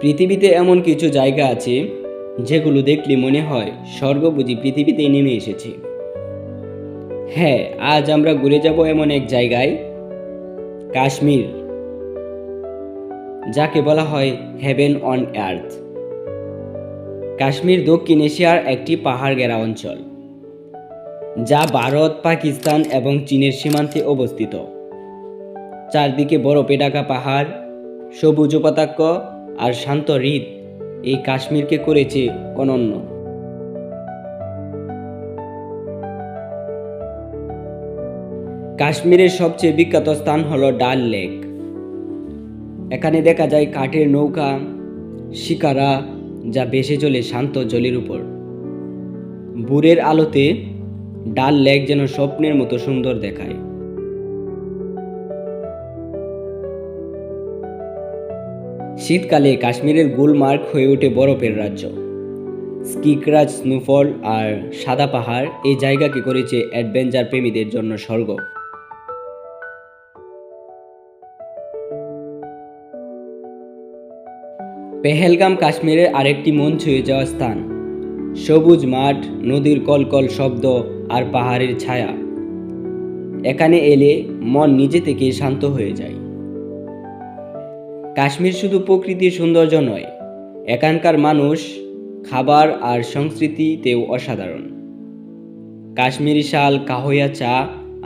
পৃথিবীতে এমন কিছু জায়গা আছে যেগুলো দেখলে মনে হয় স্বর্গ বুঝি পৃথিবীতেই নেমে এসেছে। হ্যাঁ, আজ আমরা ঘুরে যাব এমন এক জায়গায়, কাশ্মীর, যাকে বলা হয় হেভেন অন আর্থ। কাশ্মীর দক্ষিণ এশিয়ার একটি পাহাড় ঘেরা অঞ্চল, যা ভারত, পাকিস্তান এবং চীনের সীমান্তে অবস্থিত। চারদিকে বরফে ঢাকা পাহাড়, সবুজ উপত্যকা আর শান্ত হ্রদ এই কাশ্মীরকে করেছে অনন্য। কাশ্মীরের সবচেয়ে বিখ্যাত স্থান হলো ডাল লেক। এখানে দেখা যায় কাঠের নৌকা, শিকারা, যা ভেসে চলে শান্ত জলের উপর। ভোরের আলোতে ডাল লেক যেন স্বপ্নের মতো সুন্দর দেখায়। শীতকালে কাশ্মীরের গুলমার্গ হয়ে ওঠে বরফের রাজ্য। স্কিক্রাজ, স্নোফল আর সাদা পাহাড় এই জায়গাকে করেছে অ্যাডভেঞ্চার প্রেমীদের জন্য স্বর্গ। পেহেলগাম কাশ্মীরের আরেকটি মন ছুঁয়ে যাওয়া স্থান। সবুজ মাঠ, নদীর কলকল শব্দ আর পাহাড়ের ছায়া। এখানে এলে মন নিজে থেকেই শান্ত হয়ে যায়। কাশ্মীর শুধু প্রকৃতির সৌন্দর্য নয়, এখানকার মানুষ, খাবার আর সংস্কৃতিতেও অসাধারণ। কাশ্মীরি শাল, কাহইয়া চা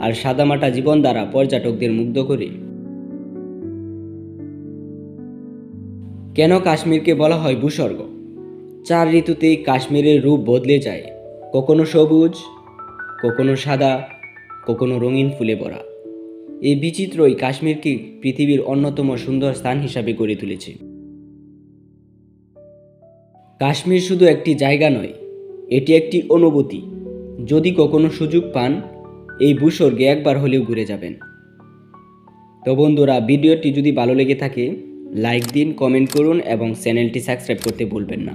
আর সাদামাটা জীবন দ্বারা পর্যটকদের মুগ্ধ করে। কেন কাশ্মীরকে বলা হয় ভূস্বর্গ? 4 ঋতুতেই কাশ্মীরের রূপ বদলে যায়, কখনো সবুজ, কখনো সাদা, কখনো রঙিন ফুলে ভরা। এই বিচিত্রই কাশ্মীরকে পৃথিবীর অন্যতম সুন্দর স্থান হিসাবে গড়ে তুলেছে। কাশ্মীর শুধু একটি জায়গা নয়, এটি একটি অনুভূতি। যদি কখনো সুযোগ পান, এই ভূস্বর্গে একবার হলেও ঘুরে যাবেন। তো বন্ধুরা, ভিডিওটি যদি ভালো লেগে থাকে লাইক দিন, কমেন্ট করুন এবং চ্যানেলটি সাবস্ক্রাইব করতে ভুলবেন না।